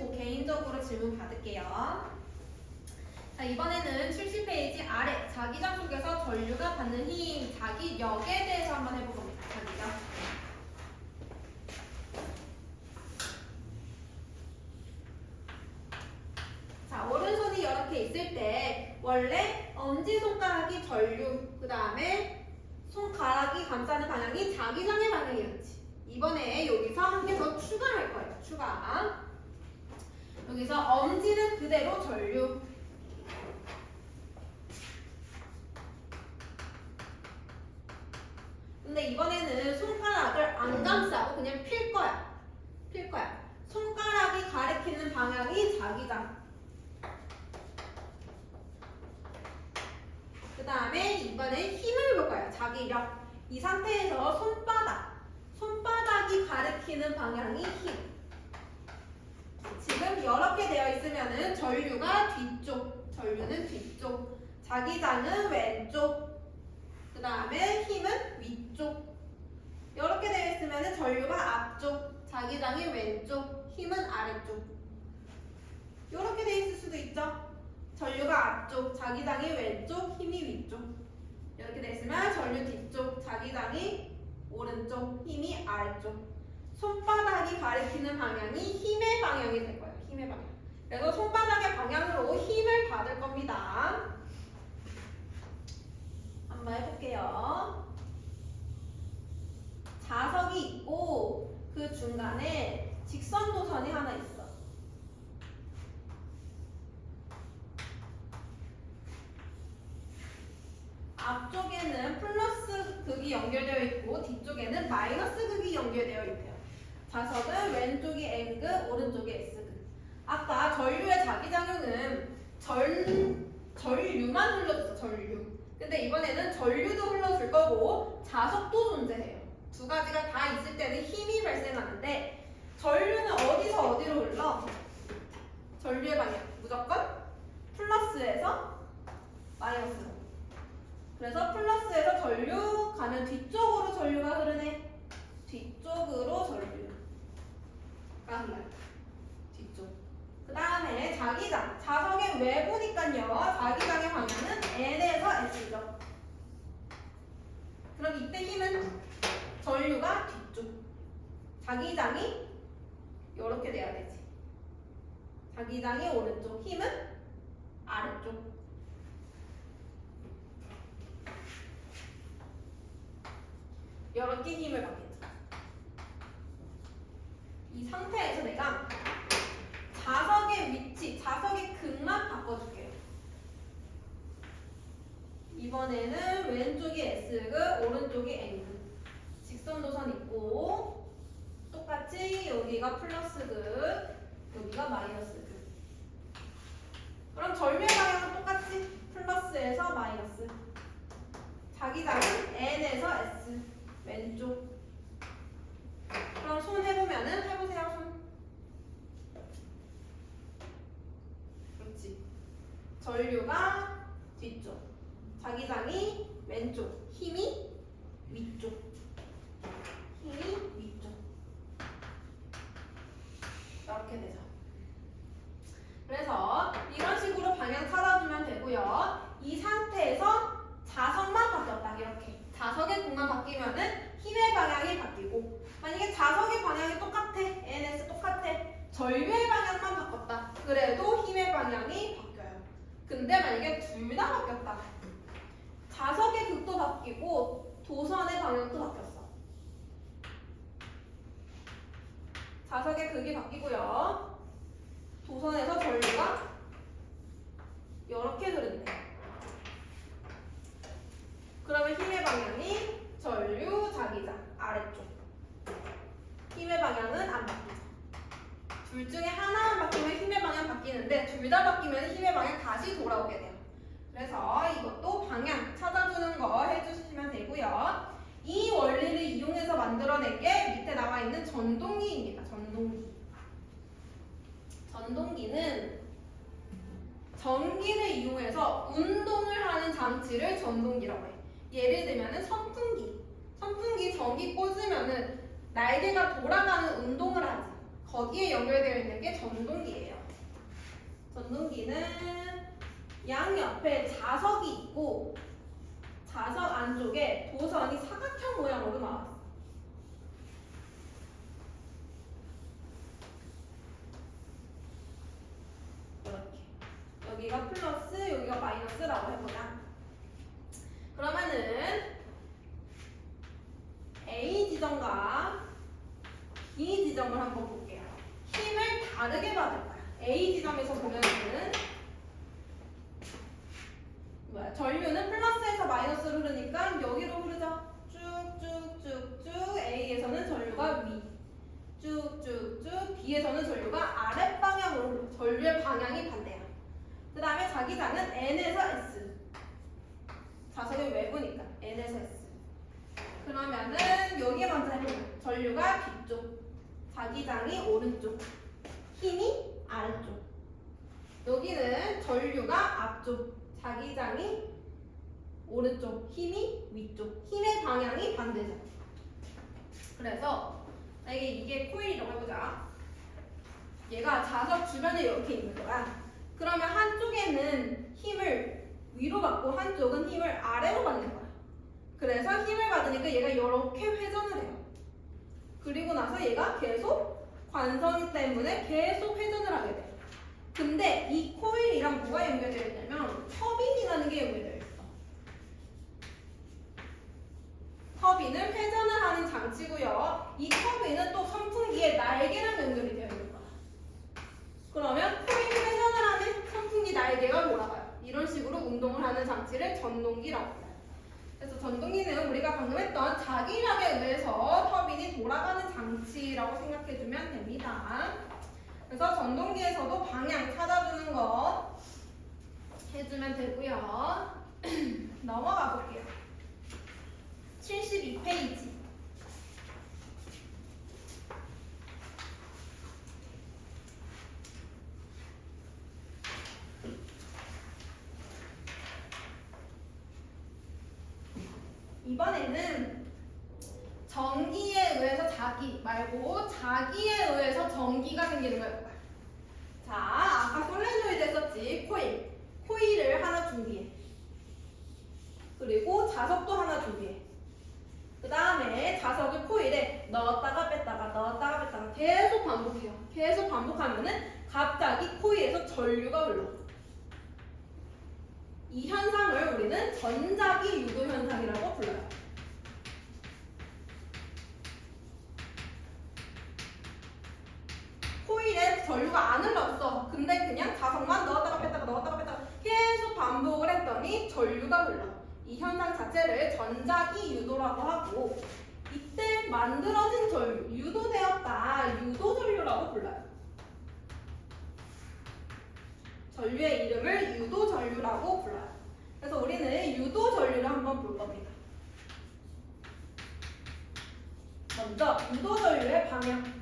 되고 개인적으로 질문 받을게요. 자, 이번에는 70페이지 아래 자기장 속에서 전류가 받는 힘, 자기력에 대해서 한번 해볼 겁니다. 자기력. 자, 오른손이 이렇게 있을 때 원래 엄지손가락이 전류, 그 다음에 손가락이 감싸는 방향이 자기장의 방향이었지. 이번에 여기서 한 개 더 추가할 거예요. 추가. 여기서 엄지는 그대로 전류. 근데 이번에는 손가락을 안 감싸고 그냥 필 거야. 필 거야. 손가락이 가리키는 방향이 자기장. 그 다음에 이번엔 힘을 볼 거야. 자기력. 이 상태에서 손바닥이 가리키는 방향이 힘. 지금 이렇게 되어 있으면은 전류가 뒤쪽, 전류는 뒤쪽, 자기장은 왼쪽, 그 다음에 힘은 위쪽. 이렇게 되어 있으면은 전류가 앞쪽, 자기장이 왼쪽, 힘은 아래쪽. 이렇게 되어 있을 수도 있죠. 전류가 앞쪽, 자기장이 왼쪽, 힘이 위쪽. 이렇게 되어 있으면 전류 뒤쪽, 자기장이 오른쪽, 힘이 아래쪽. 손바닥이 가리키는 방향이 힘의 방향이 될 거예요. 힘의 방향. 그래서 손바닥의 방향으로 힘을 받을 겁니다. 한번 해볼게요. 자석이 있고 그 중간에 직선 도선이 하나 있어. 앞쪽에는 플러스 극이 연결되어 있고 뒤쪽에는 마이너스 극이 연결되어 있대요. 자석은 왼쪽이 N극, 오른쪽이 S극. 아까 전류의 자기장류는 전류만 흘러줬어, 전류. 근데 이번에는 전류도 흘러줄 거고 자석도 존재해요. 두 가지가 다 있을 때는 힘이 발생하는데 전류는 어디서 어디로 흘러? 전류의 방향 무조건 플러스에서 마이너스로. 그래서 플러스에서 전류 가면 뒤쪽으로 전류가 흐르네. 뒤쪽으로 전류가 흘러요. 뒤쪽. 그 다음에 자기장. 자석의 외부니까요. 자기장의 방향은 N에서 S죠. 그럼 이때 힘은 전류가 뒤쪽. 자기장이 이렇게 돼야 되지. 자기장이 오른쪽. 힘은 아래쪽. 이렇게 힘을 받겠죠. 이 상태에서 내가 자석의 위치, 자석의 극만 바꿔줄게요. 이번에는 왼쪽이 S극, 오른쪽이 N극. 직선 도선 있고 똑같이 여기가 플러스극, 여기가 마이너스극. 그럼 전류의 방향은 똑같이 플러스에서 마이너스. 자기장은 N에서 S. 왼쪽. 그럼 손 해보면은 해보세요. 손. 그렇지. 전류가 뒤쪽, 자기장이 왼쪽, 힘이 위쪽. 힘이 위쪽. 이렇게 되죠. 그래서 이런 식으로 방향 찾아주면 되고요. 이 상태에서 자석만 바뀌었다. 이렇게. 자석의 공간 바뀌면은 힘의 방향이 바뀌고, 만약에 자석의 방향이 똑같아, NS 똑같아, 전류의 방향만 바꿨다. 그래도 힘의 방향이 바뀌어요. 근데 만약에 둘 다 바뀌었다. 자석의 극도 바뀌고 도선의 방향도 바뀌었어. 자석의 극이 바뀌고요. 도선에서 전류가 이렇게 흐른대. 그러면 힘의 방향이 전류, 자기장, 아래쪽. 힘의 방향은 안 바뀌죠. 둘 중에 하나만 바뀌면 힘의 방향 바뀌는데 둘 다 바뀌면 힘의 방향 다시 돌아오게 돼요. 그래서 이것도 방향 찾아주는 거 해주시면 되고요. 이 원리를 이용해서 만들어낸 게 밑에 나와 있는 전동기입니다. 전동기. 전동기는 전기를 이용해서 운동을 하는 장치를 전동기라고 해요. 예를 들면 선풍기. 선풍기 전기 꽂으면은 날개가 돌아가는 운동을 하지. 거기에 연결되어 있는 게 전동기예요. 전동기는 양옆에 자석이 있고 자석 안쪽에 도선이 사각형 모양으로 나왔어. 이렇게. 여기가 플러스, 여기가 마이너스라고 해보자. 그러면은 A 지점과 B 지점을 한번 볼게요. 힘을 다르게 받을 거야. A 지점에서 보면은 전류는 플러스에서 마이너스로 흐르니까 여기로 흐르죠. 쭉쭉쭉쭉 A에서는 전류가 위, 쭉쭉쭉 B에서는 전류가 아랫 방향으로 흐르죠. 전류의 방향이 반대야. 그 다음에 자기장은 N에서 S. 자석의 외부니까 N에서 S. 그러면은 여기에 먼저 해보면 전류가 뒤쪽, 자기장이 오른쪽, 힘이 아래쪽. 여기는 전류가 앞쪽, 자기장이 오른쪽, 힘이 위쪽. 힘의 방향이 반대죠. 그래서 이게 코일이라고 해보자. 얘가 자석 주변에 이렇게 있는 거야. 그러면 한쪽에는 힘을 위로 받고 한쪽은 힘을 아래로 받는 거야. 그래서 힘을 받으니까 얘가 이렇게 회전을 해요. 그리고 나서 얘가 계속 관성 때문에 계속 회전을 하게 돼요. 근데 이 코일이랑 뭐가 연결되어 있냐면 터빈이라는 게 연결되어 있어. 터빈은 회전을 하는 장치고요. 이 터빈은 또 선풍기의 날개랑 연결이 되어 있는 거야. 그러면 코일 회전을 하는 선풍기 날개가 돌아가요. 이런 식으로 운동을 하는 장치를 전동기라고 해요. 그래서 전동기는 우리가 방금 했던 자기력에 의해서 터빈이 돌아가는 장치라고 생각해주면 됩니다. 그래서 전동기에서도 방향 찾아주는 거 해주면 되고요. 넘어가 볼게요. 72페이지. 이번에는 전기에 의해서 자기 말고 자기에 의해서 전기가 생기는 거예요. 자, 아까 솔레노이드 했었지. 코일. 코일을 하나 준비해. 그리고 자석도 하나 준비해. 그 다음에 자석을 코일에 넣었다가 뺐다가 넣었다가 뺐다가 계속 반복해요. 계속 반복하면은 갑자기 코일에서 전류가 흘러. 이 현상을 우리는 전자기 유도 현상이라고 불러요. 코일에 전류가 안 흘렀어. 근데 그냥 자석만 넣었다가 뺐다가 넣었다가 뺐다가 계속 반복을 했더니 전류가 흘러. 이 현상 자체를 전자기 유도라고 하고, 이때 만들어진 전류, 유도되었다, 유도전류라고 불러요. 전류의 이름을 유도전류라고 불러요. 그래서 우리는 유도전류를 한번 볼 겁니다. 먼저 유도전류의 방향.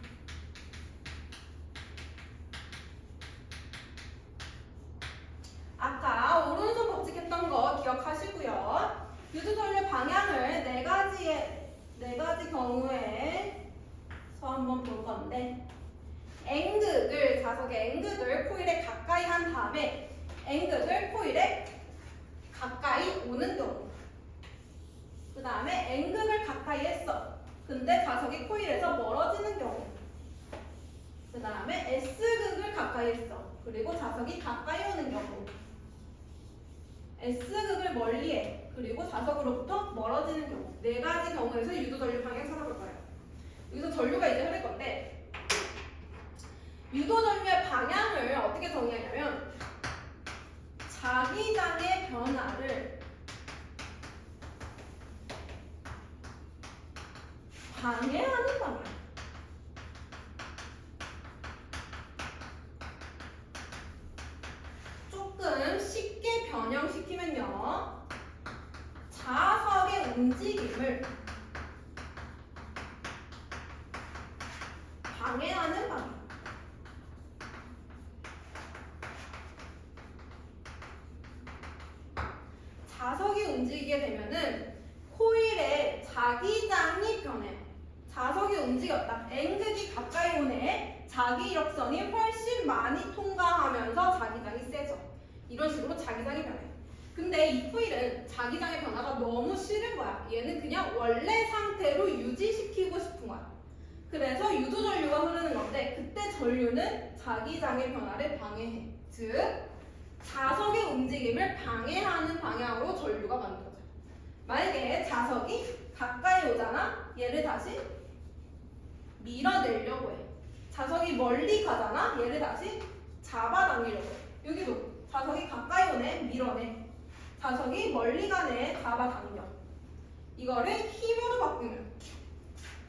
아까 오른손 법칙했던 거 기억하시고요. 유도전류의 방향을 네 가지 경우에서 한번 볼 건데, N극을, 자석의 N극을 코일에 가까이 한 다음에 N극을 코일에 가까이 오는 경우, 그 다음에 N극을 가까이 했어. 근데 자석이 코일에서 멀어지는 경우, 그 다음에 S극을 가까이 했어. 그리고 자석이 가까이 오는 경우, S극을 멀리해. 그리고 자석으로부터 멀어지는 경우. 네 가지 경우에서 유도전류 방향 찾아볼 거예요. 여기서 전류가 이제 흐를 건데, 유도전류의 방향을 어떻게 정의하냐면 자기장의 변화를 방해하는 방향. 조금 쉽게 변형시키면요, 자석의 움직임을 방해하는 방향. 자석이 움직이게 되면은 코일의 자기장이 변해. 자석이 움직였다. N극이 가까이 오네. 자기 이력선이 훨씬 많이 통과하면서 자기장이 세져. 이런 식으로 자기장이 변해. 근데 이 코일은 자기장의 변화가 너무 싫은 거야. 얘는 그냥 원래 상태로 유지시키고 싶은 거야. 그래서 유도 전류가 흐르는 건데 그때 전류는 자기장의 변화를 방해해. 즉 자석의 움직임을 방해하는 방향으로 전류가 만들어져. 만약에 자석이 가까이 오잖아? 얘를 다시 밀어내려고 해. 자석이 멀리 가잖아? 얘를 다시 잡아당기려고 해. 여기도 자석이 가까이 오네? 밀어내. 자석이 멀리 가네? 잡아당겨. 이거를 힘으로 바꾸면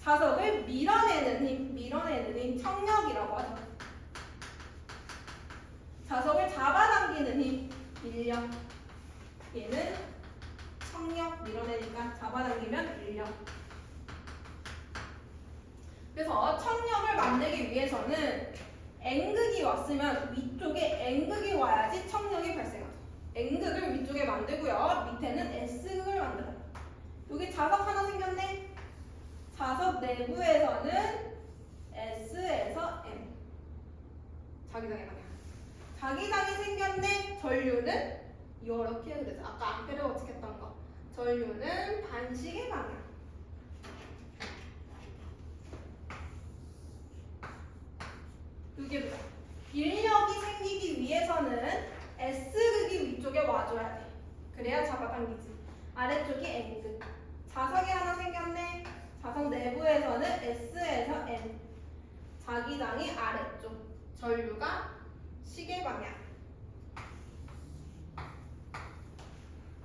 자석을 밀어내는 힘 청력이라고 하죠. 자석을 잡아당기는 힘 인력. 얘는 청력 밀어내니까 잡아당기면 인력. 그래서 청력을 만들기 위해서는 N극이 왔으면 위쪽에 N극이 와야지 청력이 발생하죠. N극을 위쪽에 만들고요. 밑에는 S극을 만들어요. 여기 자석 하나 생겼네. 자석 내부에서는 S에서 M. 자기장의 방향. 자기장이 생겼네. 전류는 이렇게 그래서 아까 암페르 어떻게했던 거. 전류는 반식의 방향. 여기 보자. 인력이 생기기 위해서는 S극이 위쪽에 와줘야 돼. 그래야 잡아당기지. 아래쪽이 N극. 자석이 하나 생겼네. 자석 내부에서는 S에서 N. 자기장이 아래쪽. 전류가 시계 방향.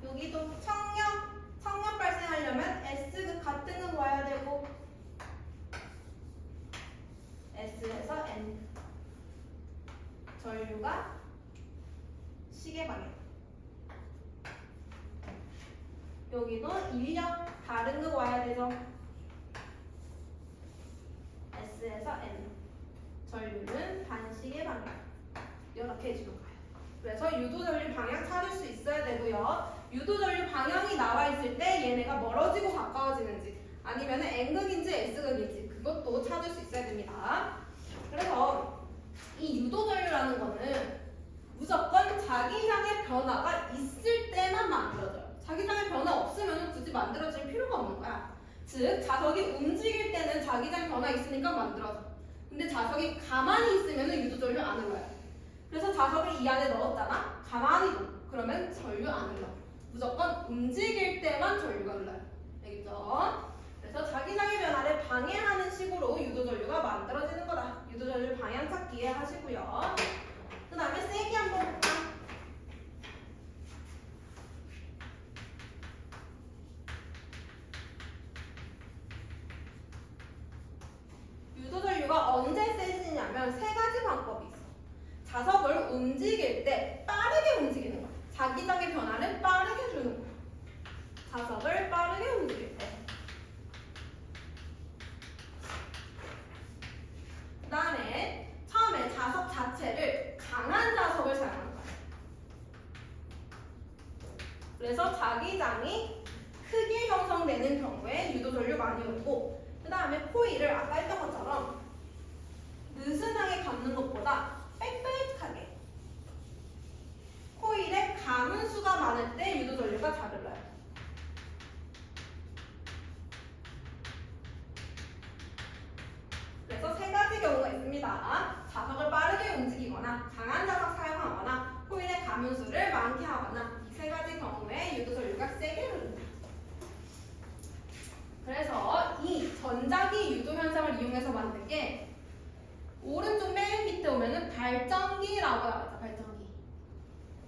여기도 청력 발생하려면 S극 같은 극 와야 되고 S에서 N. 전류가 시계 방향. 여기도 인력 다른 극 와야 되죠. S에서 N. 전류는 반시계 방향. 이렇게 해주는 거예요. 그래서 유도전류 방향 찾을 수 있어야 되고요. 유도전류 방향이 나와 있을 때 얘네가 멀어지고 가까워지는지 아니면 N극인지 S극인지 그것도 찾을 수 있어야 됩니다. 그래서 이 유도전류라는 거는 무조건 자기장의 변화가 있을 때만 만들어져요. 자기장의 변화 없으면 굳이 만들어질 필요가 없는 거야. 즉 자석이 움직일 때는 자기장 변화 있으니까 만들어져. 근데 자석이 가만히 있으면 유도전류 안 흘러요. 그래서 자석을 이 안에 넣었잖아. 가만히 둬. 그러면 전류 안 흘러. 무조건 움직일 때만 전류가 흘러요. 알겠죠? 그래서 자기장의 변화를 방해하는 식으로 유도전류가 만들어지는 거다. 유도전류 방향 찾기에 하시고요. 그 다음에 세기 한번 볼까? 유도전류가 언제 세지냐면 세 가지 방법이 있어. 자석을 움직일 때 빠르게 움직이는 거야. 자기장의 변화를 빠르게 주는 거야. 자석을 빠르게 움직일 때. 그 다음에 처음에 자석 자체를 강한 자석을 사용하는 거야. 그래서 자기장이 크게 형성되는 경우에 유도전류 많이 오고, 그 다음에 코일을 아까 했던 것처럼 느슨하게 감는 것보다 빽빽하게 코일에 감은 수가 많을 때 유도전류가 잘 흘러요. 그래서 세 가지 경우가 있습니다. 자석을 빠르게 움직이거나 강한 자석 사용하거나 코일의 감은 수를 많게 하거나 이 세 가지 경우에 유도전류가 세게 흐릅니다. 그래서 이 전자기 유도 현상을 이용해서 만든 게 오른쪽 맨 밑에 오면은 발전기라고 하죠. 발전기.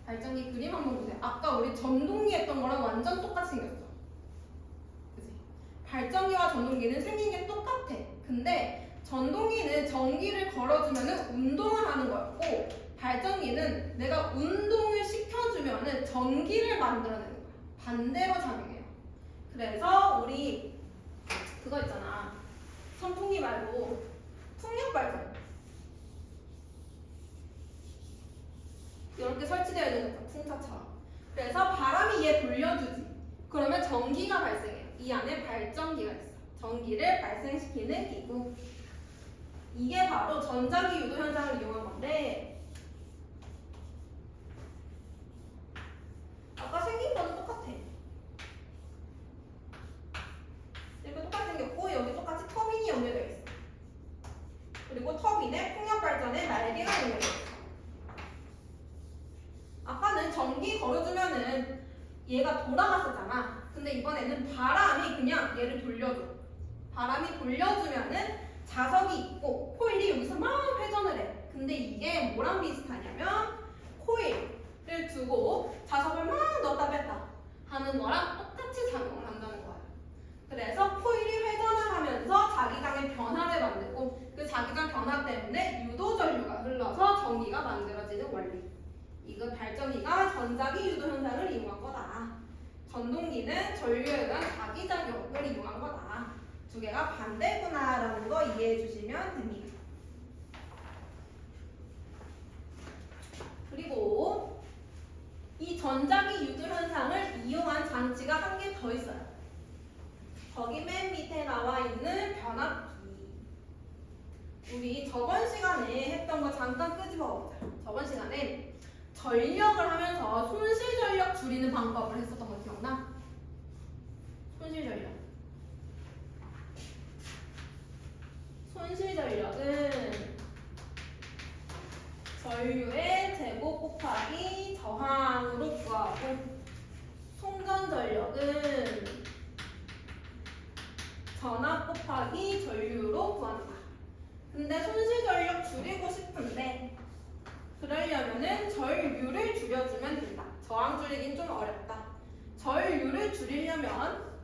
발전기 그림 한번 보세요. 아까 우리 전동기 했던 거랑 완전 똑같이 생겼어. 그치? 발전기와 전동기는 생긴 게 똑같아. 근데 전동기는 전기를 걸어주면은 운동을 하는 거였고, 발전기는 내가 운동을 시켜주면은 전기를 만들어내는 거야. 반대로 작용해요. 그래서 우리 그거 있잖아. 선풍기 말고 풍력 발전. 이렇게 설치되어 있는 거죠. 풍차처럼. 그래서 바람이 얘 돌려주지. 그러면 전기가 발생해요. 이 안에 발전기가 있어. 전기를 발생시키는 기구. 이게 바로 전자기 유도 현상을 이용한 건데 아까 생긴 거는 똑같아. 이거 똑같이 생겼고 여기 똑같이 터빈이 연결되어 있어. 그리고 터빈에 풍력 발전에 날개가 연결되어 있어. 아까는 전기 걸어주면은 얘가 돌아갔었잖아. 근데 이번에는 바람이 그냥 얘를 돌려줘. 바람이 돌려주면은 자석이 있고 코일이 여기서 막 회전을 해. 근데 이게 뭐랑 비슷하냐면 코일을 두고 자석을 막 넣었다 뺐다 하는 거랑 똑같이 작용을 한다는 거야. 그래서 코일이 회전을 하면서 자기장의 변화를 만들고 그 자기장 변화 때문에 유도 전류가 흘러서 전기가 만들어지는 원리. 이거 발전기가 전자기 유도 현상을 이용한 거다. 전동기는 전류에 의한 자기작용을 이용한 거다. 두 개가 반대구나라는 거 이해해 주시면 됩니다. 그리고 이 전자기 유도 현상을 이용한 장치가 한 개 더 있어요. 거기 맨 밑에 나와 있는 변압기. 우리 저번 시간에 했던 거 잠깐 끄집어 보자. 저번 시간에 전력을 하면서 손실 전력 줄이는 방법을 했었던 거 기억나? 손실 전력. 손실 전력은 전류의 제곱 곱하기 저항으로 구하고 송전 전력은 전압 곱하기 전류로 구한다. 근데 손실 전력 줄이고 싶은데 그러려면은 전류를 줄여주면 된다. 저항 줄이긴 좀 어렵다. 전류를 줄이려면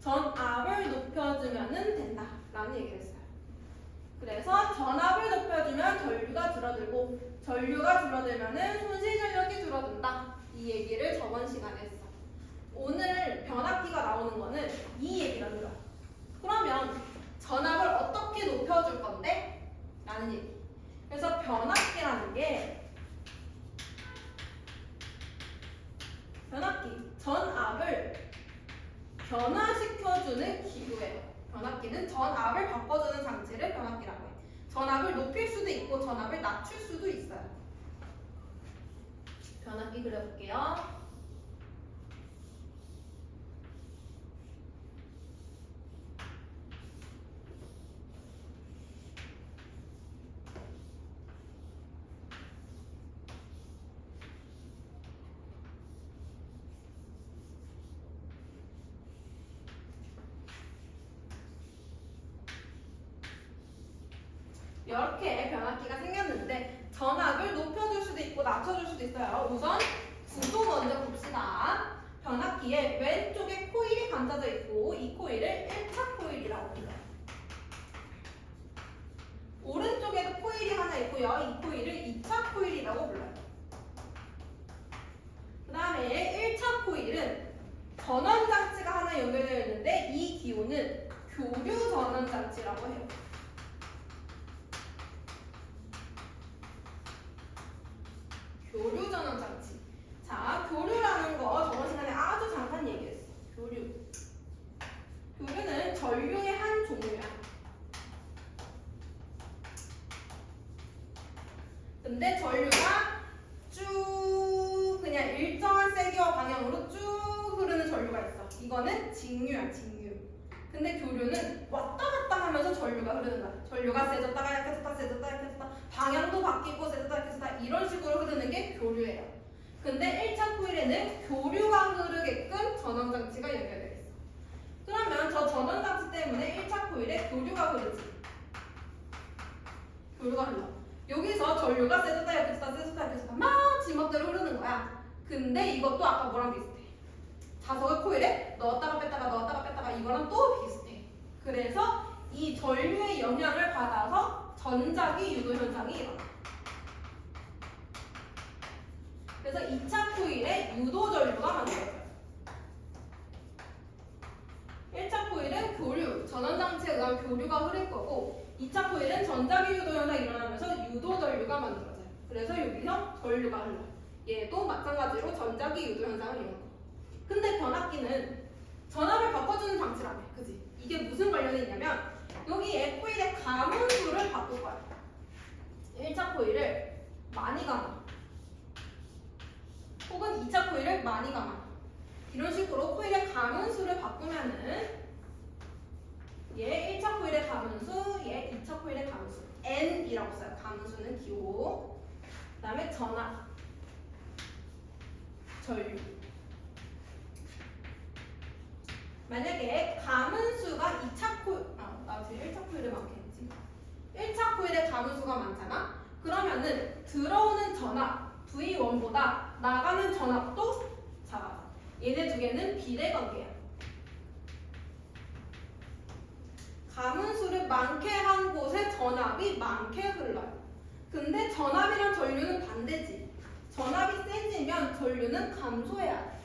전압을 높여주면 된다 라는 얘기를 했어요. 그래서 전압을 높여주면 전류가 줄어들고 전류가 줄어들면 손실 전력이 줄어든다. 이 얘기를 저번 시간에 했어. 오늘 변압기가 나오는 거는 이 얘기를 들어. 그러면 전압을 어떻게 높여줄 건데? 라는 얘기. 그래서 변압기라는 게 변압기, 전압을 변화시켜주는 기구예요. 변압기는 전압을 바꿔주는 장치를 변압기라고 해. 전압을 높일 수도 있고 전압을 낮출 수도 있어요. 변압기 그려볼게요. 이렇게 변압기가 생겼는데 전압을 높여줄 수도 있고 낮춰줄 수도 있어요. 우선 구조 먼저 봅시다. 변압기에 왼쪽에 코일이 감싸져 있고 이 코일을 1차 코일이라고 불러요. 오른쪽에도 코일이 하나 있고요. 이 코일을 2차 코일이라고 불러요. 그 다음에 1차 코일은 전원장치가 하나 연결되어 있는데 이 기호는 교류 전원장치라고 해요. 교류 전원 장치. 자, 교류라는 거 저번 시간에 아주 잠깐 얘기했어. 교류. 교류는 전류의 한 종류야. 근데 전류가 쭉 그냥 일정한 세기와 방향으로 쭉 흐르는 전류가 있어. 이거는 직류야, 직류. 근데 교류는 왔다 갔다 하면서 전류가 흐르는 거야. 전류가 세졌다가 약해졌다, 세졌다, 약해졌다. 방향도 바뀌고 세졌다, 약해졌다. 이런 식으로 흐르는 게 교류예요. 근데 1차 코일에는 교류가 흐르게끔 전원장치가 연결되어 있어. 그러면 저 전원장치 때문에 1차 코일에 교류가 흐르지. 교류가 흘러. 여기서 전류가 세졌다, 약해졌다, 세졌다, 약해졌다. 막 지멋대로 흐르는 거야. 근데 이것도 아까 뭐랑 비슷해? 자석을 코일에 넣었다가 뺐다가 넣었다가 뺐다가 이거랑 또 비슷해. 그래서 이 전류의 영향을 받아서 전자기 유도 현상이 일어나. 그래서 2차 코일에 유도 전류가 만들어져요. 1차 코일은 교류, 전원장치에 의한 교류가 흐를 거고 2차 코일은 전자기 유도 현상이 일어나면서 유도 전류가 만들어져요. 그래서 여기서 전류가 흘러. 얘도 마찬가지로 전자기 유도 현상을 이용합니다. 근데 변압기는 전압을 바꿔주는 장치라며, 그지? 이게 무슨 관련이 있냐면 여기에 코일의 가문수를 바꿀 거야. 1차 코일을 많이 감아. 혹은 2차 코일을 많이 감아. 이런 식으로 코일의 가문수를 바꾸면은 얘 1차 코일의 가문수, 얘 2차 코일의 가문수. N이라고 써요. 가문수는 기호. 그 다음에 전압, 전류. 만약에 가문수가 2차 코일, 나 지금 1차 코일을 많게 했지. 1차 코일의 가문수가 많잖아? 그러면은 들어오는 전압, V1보다 나가는 전압도 작아. 얘네 두 개는 비례관계야. 가문수를 많게 한 곳에 전압이 많게 흘러요. 근데 전압이랑 전류는 반대지. 전압이 세지면 전류는 감소해야 돼.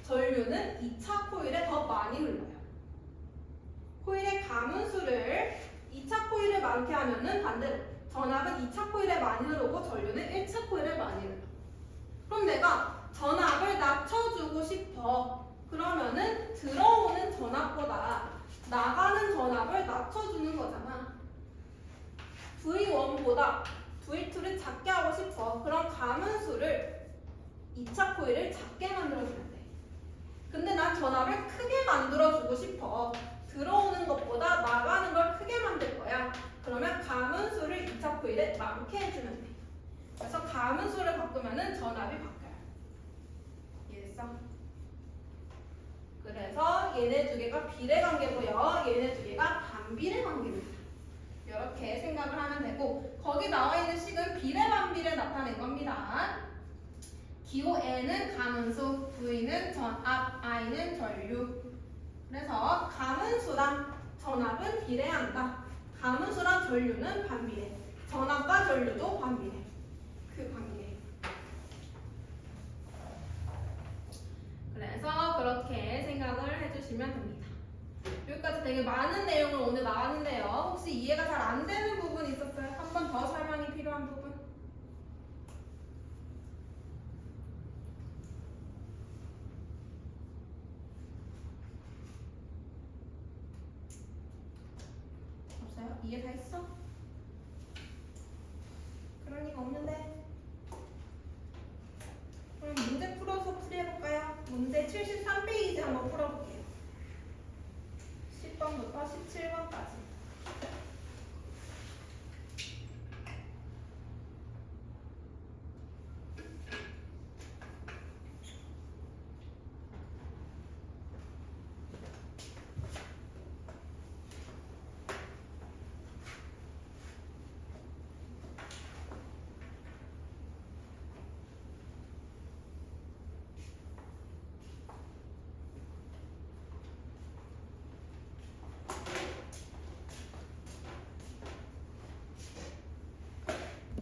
전류는 2차 코일에 더 많이 흘러요. 코일의 가문수를 2차 코일에 많게 하면은 반대로 전압은 2차 코일에 많이 흐르고 전류는 1차 코일에 많이 흘러. 그럼 내가 전압을 낮춰주고 싶어. 그러면은 들어오는 전압보다 나가는 전압을 낮춰주는 거잖아. V1보다 V2를 작게 하고 싶어. 그럼 가문수를 2차 코일을 작게 만들어주면 돼. 근데 난 전압을 크게 만들어주고 싶어. 들어오는 것보다 나가는 걸 크게 만들 거야. 그러면 가문수를 2차 코일에 많게 해주면 돼. 그래서 가문수를 바꾸면은 전압이 바뀌어요. 이해했어? 그래서 얘네 두 개가 비례 관계고요. 얘네 두 개가 반비례 관계입니다. 이렇게 생각을 하면 되고, 거기 나와 있는 식은 비례 반비례 나타낸 겁니다. 기호 N은 가문수, V는 전압, I는 전류. 그래서 가문수랑 전압은 비례한다. 가문수랑 전류는 반비례. 전압과 전류도 반비례. 그 관계. 그래서 그렇게 생각을 해주시면 됩니다. 여기까지 되게 많은 내용을 오늘 나왔는데요. 혹시 이해가 잘 안 되는 부분 있었어요? 한 번 더 설명이 필요한 부분? 없어요? 이해 다 했어? 그럴 리가 없는데.